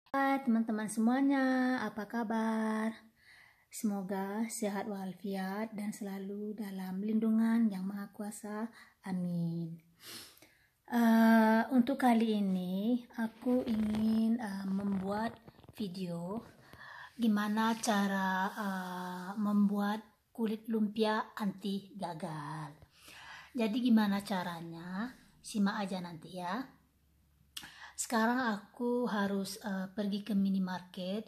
Hai teman-teman semuanya, apa kabar? Semoga sehat walafiat dan selalu dalam lindungan Yang Maha Kuasa. Amin. Untuk kali ini aku ingin membuat video gimana cara membuat kulit lumpia anti gagal. Jadi gimana caranya? Simak aja nanti ya. Sekarang aku harus pergi ke minimarket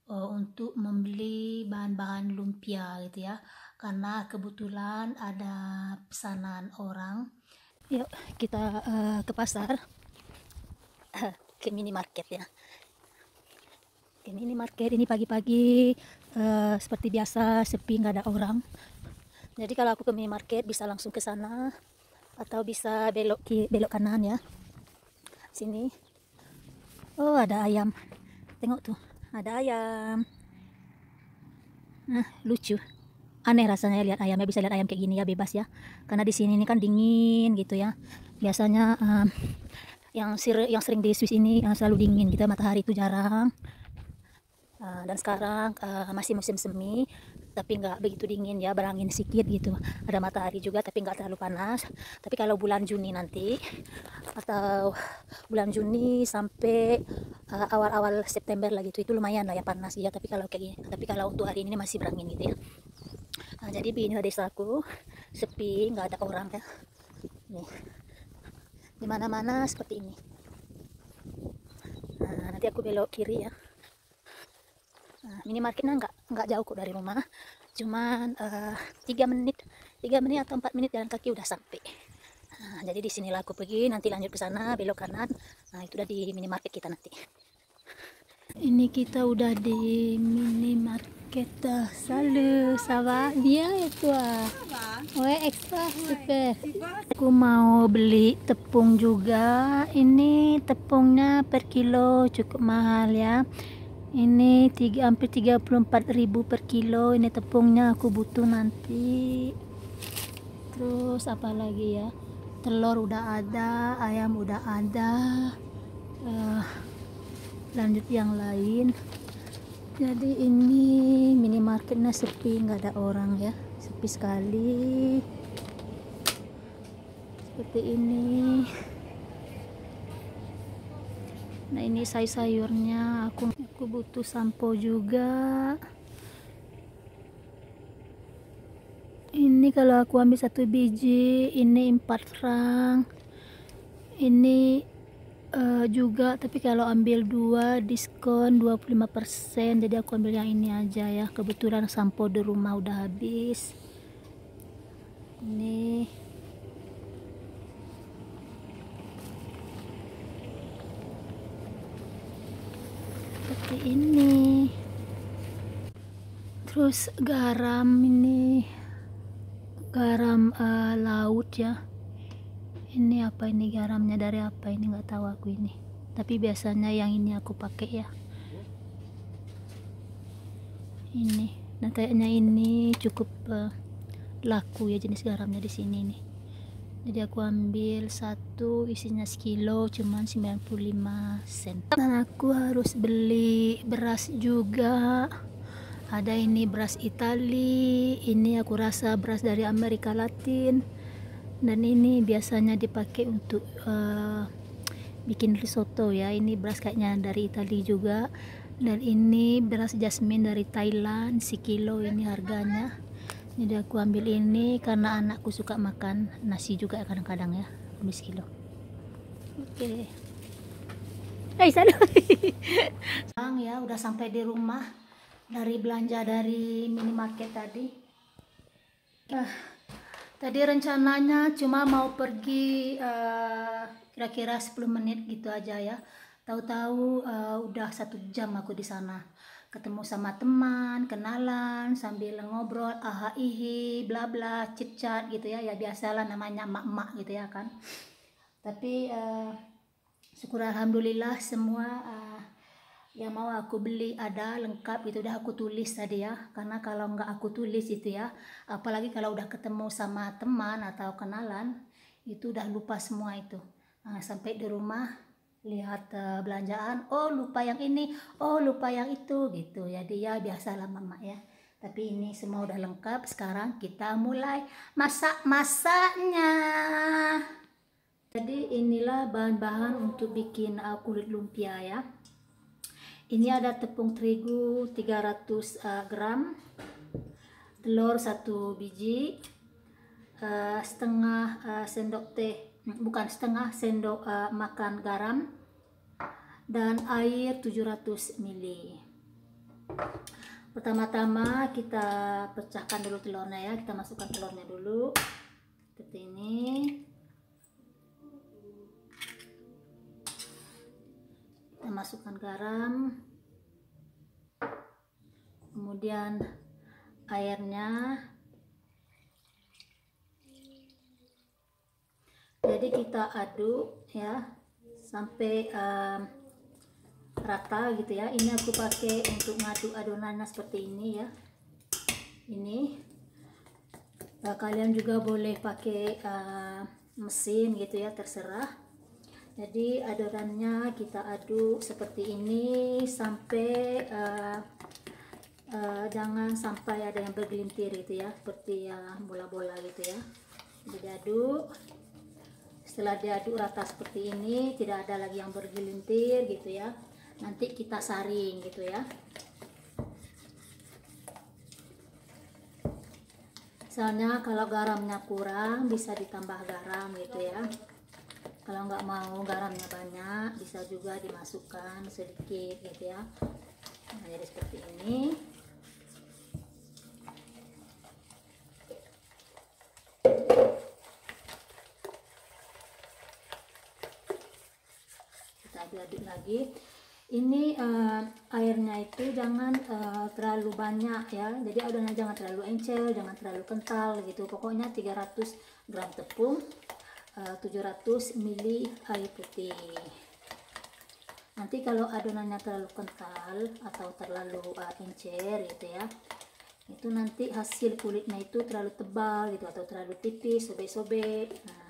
untuk membeli bahan-bahan lumpia gitu ya, karena kebetulan ada pesanan orang. Yuk kita ke pasar, ke minimarket ya. Ke minimarket ini pagi-pagi seperti biasa, sepi, nggak ada orang. Jadi kalau aku ke minimarket bisa langsung ke sana atau bisa belok kanan ya. Sini. Oh, ada ayam. Tengok tuh, ada ayam. Nah, lucu. Aneh rasanya lihat ayamnya, bisa lihat ayam kayak gini ya, bebas ya. Karena di sini ini kan dingin gitu ya. Biasanya yang sering di Swiss ini selalu dingin gitu, matahari itu jarang. Dan sekarang masih musim semi, tapi nggak begitu dingin ya, berangin sedikit gitu. Ada matahari juga, tapi nggak terlalu panas. Tapi kalau bulan Juni nanti, atau bulan Juni sampai awal-awal September lah gitu, itu lumayan lah ya panas ya. Tapi kalau kayak gini, tapi kalau untuk hari ini masih berangin gitu ya. Jadi begini desaku, sepi, nggak ada orang ya. Nih, di mana-mana seperti ini. Nanti aku belok kiri ya. Minimarketnya nggak jauh kok dari rumah, cuman 3 menit atau 4 menit jalan kaki udah sampai. Jadi di sinilah aku pergi, nanti lanjut ke sana belok kanan. Itu udah di minimarket kita nanti. Ini kita udah di minimarket Salut, ça va bien et toi? Ouais, extra, super. Aku mau beli tepung juga. Ini tepungnya per kilo cukup mahal ya. Ini hampir 34.000 per kilo. Ini tepungnya aku butuh nanti. Terus apa lagi ya? Telur udah ada, ayam udah ada. Lanjut yang lain. Jadi ini minimarketnya sepi, nggak ada orang ya, sepi sekali. Seperti ini. Nah ini sayur-sayurnya, aku butuh sampo juga. Ini kalau aku ambil 1 biji ini 4 franc. Ini juga, tapi kalau ambil 2 diskon 25%. Jadi aku ambil yang ini aja ya, kebetulan sampo di rumah udah habis. Ini seperti ini. Terus garam, ini garam laut ya. Ini apa ini garamnya, dari apa ini nggak tahu aku ini, tapi biasanya yang ini aku pakai ya, ini. Nah kayaknya ini cukup laku ya jenis garamnya di sini nih. Jadi aku ambil satu, isinya sekilo, cuman 95 sen. Dan aku harus beli beras juga. Ada ini beras Itali, ini aku rasa beras dari Amerika Latin. Dan ini biasanya dipakai untuk bikin risotto ya. Ini beras kayaknya dari Italia juga. Dan ini beras jasmine dari Thailand, sekilo ini harganya. Jadi aku ambil ini karena anakku suka makan nasi juga kadang-kadang ya, ambil sekilo. Oke. Hai salut. Ya udah sampai di rumah dari belanja dari minimarket tadi. Tadi rencananya cuma mau pergi kira-kira 10 menit gitu aja ya. Tahu-tahu udah 1 jam aku di sana. Ketemu sama teman, kenalan, sambil ngobrol, ihi, bla bla, chit-chat gitu ya. Ya biasalah namanya emak-emak gitu ya kan. Tapi syukur alhamdulillah semua yang mau aku beli ada lengkap gitu, udah aku tulis tadi ya. Karena kalau nggak aku tulis itu ya, apalagi kalau udah ketemu sama teman atau kenalan, itu udah lupa semua itu. Sampai di rumah lihat belanjaan, oh lupa yang ini, oh lupa yang itu gitu. Jadi ya biasalah mama ya. Tapi ini semua udah lengkap. Sekarang kita mulai masak-masaknya. Jadi inilah bahan-bahan untuk bikin kulit lumpia ya. Ini ada tepung terigu 300 gram, telur 1 biji, setengah sendok teh, bukan setengah sendok makan garam, dan air 700 ml. Pertama-tama kita pecahkan dulu telurnya ya. Kita masukkan telurnya dulu seperti ini. Kita masukkan garam, kemudian airnya. Jadi kita aduk ya sampai rata gitu ya. Ini aku pakai untuk ngaduk adonannya seperti ini ya. Ini kalian juga boleh pakai mesin gitu ya, terserah. Jadi adonannya kita aduk seperti ini sampai jangan sampai ada yang bergelintir gitu ya, seperti bola-bola gitu ya. Jadi diaduk. Setelah diaduk rata seperti ini, tidak ada lagi yang bergelintir gitu ya. Nanti kita saring gitu ya. Misalnya kalau garamnya kurang bisa ditambah garam gitu ya. Kalau nggak mau garamnya banyak, bisa juga dimasukkan sedikit gitu ya. Nah, jadi seperti ini. Kita aduk-aduk lagi. Ini airnya itu jangan terlalu banyak ya. Jadi adonannya jangan terlalu encer, jangan terlalu kental gitu. Pokoknya 300 gram tepung, 700 ml air putih. Nanti kalau adonannya terlalu kental atau terlalu encer gitu ya, itu nanti hasil kulitnya itu terlalu tebal gitu atau terlalu tipis, sobek-sobek. Nah,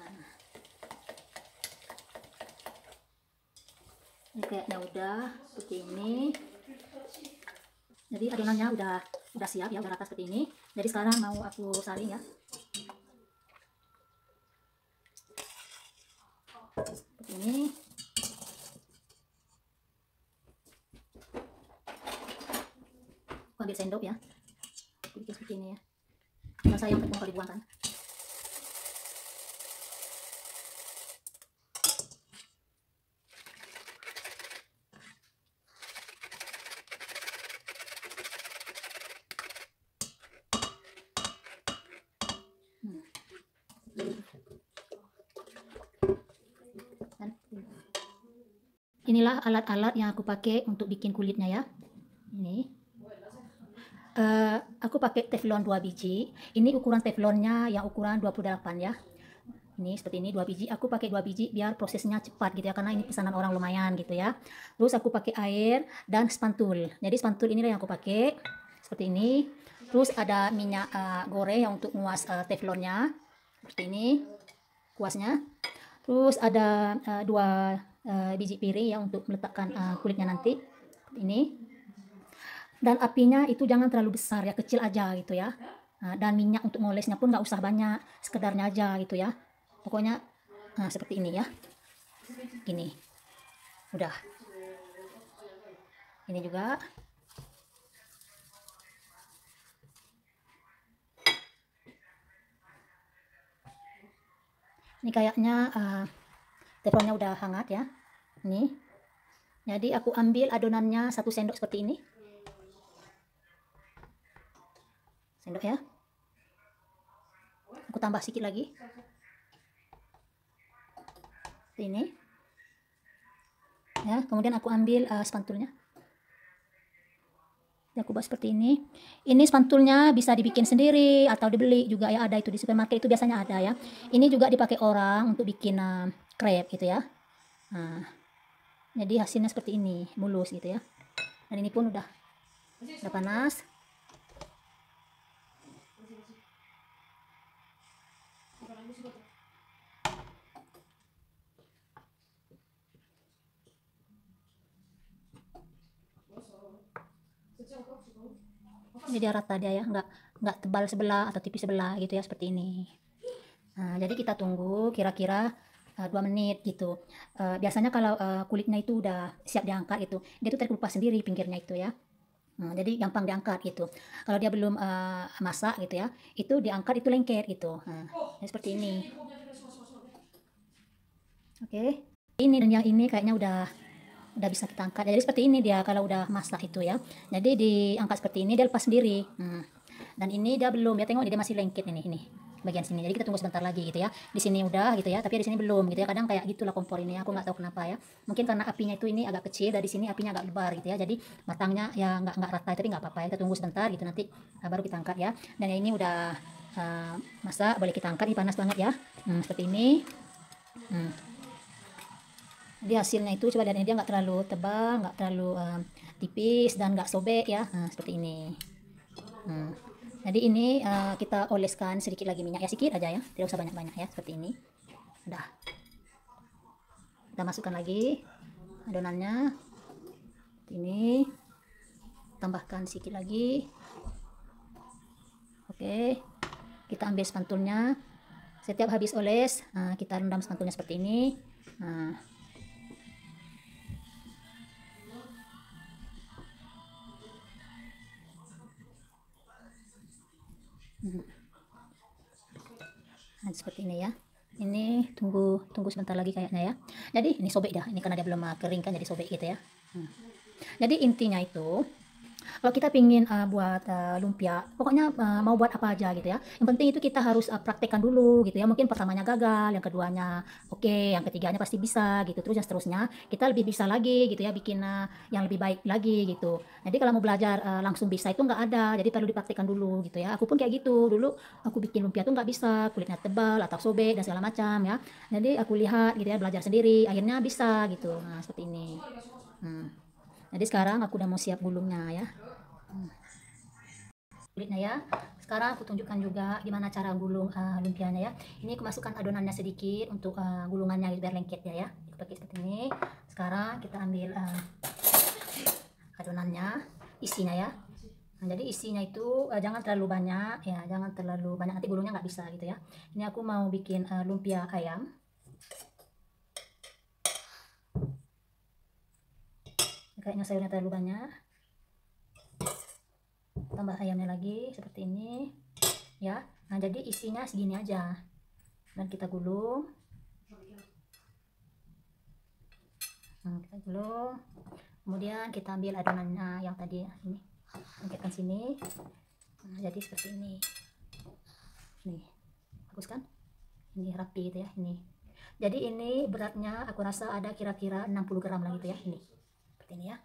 ini kayaknya udah seperti ini. Jadi adonannya udah siap ya, udah rata seperti ini. Jadi sekarang mau aku saring ya. Seperti ini. Aku ambil sendok ya. Aku bikin seperti ini ya. Karena sayang tepung kalau dibuang kan. Inilah alat-alat yang aku pakai untuk bikin kulitnya ya. Ini aku pakai teflon 2 biji. Ini ukuran teflonnya yang ukuran 28 ya. Ini seperti ini 2 biji. Aku pakai 2 biji biar prosesnya cepat gitu ya, karena ini pesanan orang lumayan gitu ya. Terus aku pakai air dan spantul. Jadi spantul inilah yang aku pakai seperti ini. Terus ada minyak goreng yang untuk nguas teflonnya seperti ini kuasnya. Terus ada 2 biji piring yang untuk meletakkan kulitnya nanti seperti ini. Dan apinya itu jangan terlalu besar ya, kecil aja gitu ya. Dan minyak untuk ngolesnya pun nggak usah banyak, sekedarnya aja gitu ya. Pokoknya seperti ini ya. Gini. Udah. Ini juga. Ini kayaknya teflonnya udah hangat ya. Ini. Jadi aku ambil adonannya 1 sendok seperti ini. Sendok ya. Aku tambah sedikit lagi. Seperti ini. Ya, kemudian aku ambil spantulnya. Aku buat seperti ini. Ini spantulnya bisa dibikin sendiri atau dibeli juga ya, ada itu di supermarket itu biasanya ada ya. Ini juga dipakai orang untuk bikin crepe gitu ya. Nah, jadi hasilnya seperti ini, mulus gitu ya. Dan ini pun udah panas. Ini dia rata dia ya, nggak tebal sebelah atau tipis sebelah gitu ya, seperti ini. Nah, jadi kita tunggu kira-kira 2 menit gitu. Biasanya kalau kulitnya itu udah siap diangkat itu, dia tuh terkelupas sendiri pinggirnya itu ya. Nah, jadi gampang diangkat gitu. Kalau dia belum masak gitu ya, itu diangkat itu lengket gitu. Nah, seperti ini. Oke. Ini dan yang ini kayaknya udah bisa kita angkat. Jadi seperti ini dia kalau udah masak itu ya. Jadi diangkat seperti ini dia lepas sendiri. Dan ini dia belum, ya tengok dia masih lengket ini bagian sini. Jadi kita tunggu sebentar lagi gitu ya. Di sini udah gitu ya, tapi di sini belum gitu ya. Kadang kayak gitulah kompor ini. Aku nggak tahu kenapa ya. Mungkin karena apinya itu ini agak kecil, dari sini apinya agak lebar gitu ya. Jadi matangnya ya nggak rata, tapi nggak apa-apa ya. Kita tunggu sebentar gitu nanti baru kita angkat ya. Dan yang ini udah masak, boleh kita angkat. Ini panas banget ya. Seperti ini. Jadi hasilnya itu coba lihat, dia nggak terlalu tebal, nggak terlalu tipis dan nggak sobek ya. Seperti ini. Jadi ini kita oleskan sedikit lagi minyak ya, sedikit aja ya, tidak usah banyak-banyak ya, seperti ini. Udah. Kita masukkan lagi adonannya. Ini tambahkan sedikit lagi. Oke. Kita ambil spatulnya. Setiap habis oles, kita rendam spatulnya seperti ini. Nah, seperti ini ya. Ini tunggu sebentar lagi kayaknya ya. Jadi ini sobek dah. Ini karena dia belum kering kan, jadi sobek gitu ya. Jadi intinya itu, kalau kita pingin buat lumpia, pokoknya mau buat apa aja gitu ya. Yang penting itu kita harus praktekkan dulu gitu ya. Mungkin pertamanya gagal, yang keduanya oke, yang ketiganya pasti bisa gitu. Terus yang seterusnya kita lebih bisa lagi gitu ya, bikin yang lebih baik lagi gitu. Jadi kalau mau belajar langsung bisa itu nggak ada. Jadi perlu dipraktekkan dulu gitu ya. Aku pun kayak gitu. Dulu aku bikin lumpia tuh nggak bisa, kulitnya tebal atau sobek dan segala macam ya. Jadi aku lihat gitu ya, belajar sendiri, akhirnya bisa gitu. Nah, seperti ini. Jadi sekarang aku udah mau siap gulungnya ya. Kulitnya ya. Sekarang aku tunjukkan juga gimana cara gulung lumpianya ya. Ini aku masukkan adonannya sedikit untuk gulungannya biar lengket ya. Kita pakai seperti ini. Sekarang kita ambil adonannya, isinya ya. Nah, jadi isinya itu jangan terlalu banyak ya, jangan terlalu banyak, nanti gulungnya nggak bisa gitu ya. Ini aku mau bikin lumpia ayam. Kayaknya sayurnya terlalu banyak. Tambah ayamnya lagi seperti ini ya. Nah, jadi isinya segini aja dan kita gulung. Kita gulung, kemudian kita ambil adonannya yang tadi ini, angkatkan sini. Jadi seperti ini. Nih, bagus kan? Ini rapi gitu ya ini. Jadi ini beratnya aku rasa ada kira-kira 60 gram lah gitu ya ini. Seperti ini ya.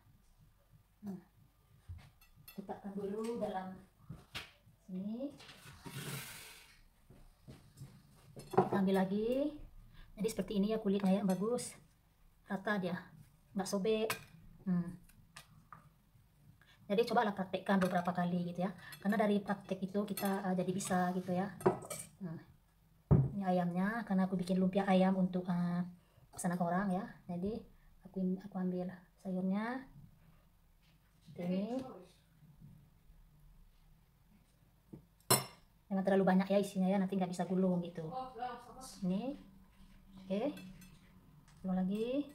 Letakkan dulu dalam sini. Kita ambil lagi. Jadi seperti ini ya kulitnya ya, bagus. Rata dia, nggak sobek. Jadi cobalah praktekkan beberapa kali gitu ya. Karena dari praktek itu kita jadi bisa gitu ya. Ini ayamnya, karena aku bikin lumpia ayam untuk pesanan orang ya. Jadi aku ambil sayurnya. Ini. Jangan terlalu banyak ya isinya ya, nanti nggak bisa gulung gitu. Ini, oke. Belum lagi,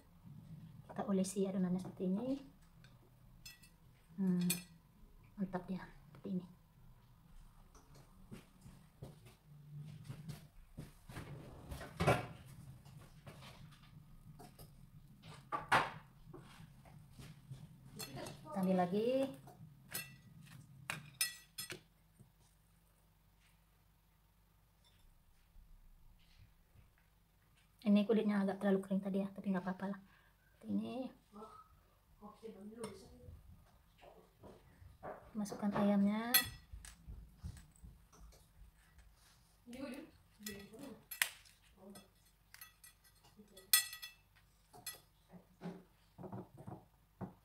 kita olesi adonannya seperti ini. Mantap ya, seperti ini. Kita ambil lagi. Ini kulitnya agak terlalu kering tadi ya, tapi nggak apa-apa lah. Ini masukkan ayamnya.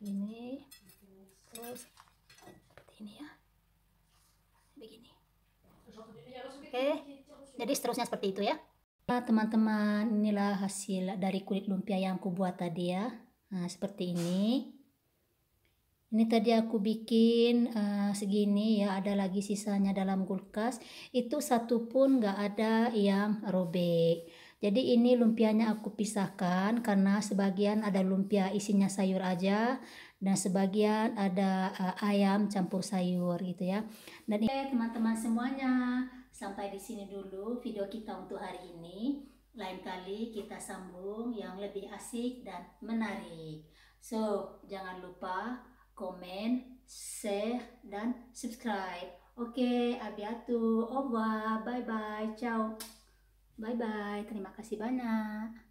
Ini terus seperti ini ya, begini. Oke, jadi seterusnya seperti itu ya. Nah, teman-teman, inilah hasil dari kulit lumpia yang aku buat tadi ya. Nah, seperti ini. Ini tadi aku bikin segini ya, ada lagi sisanya dalam kulkas. Itu satu pun nggak ada yang robek. Jadi ini lumpianya aku pisahkan karena sebagian ada lumpia isinya sayur aja dan sebagian ada ayam campur sayur gitu ya. Dan ini teman-teman semuanya, sampai di sini dulu video kita untuk hari ini. Lain kali kita sambung yang lebih asik dan menarik. So, jangan lupa komen, share, dan subscribe. Oke, abiatu, au revoir, bye-bye, ciao. Bye-bye, terima kasih banyak.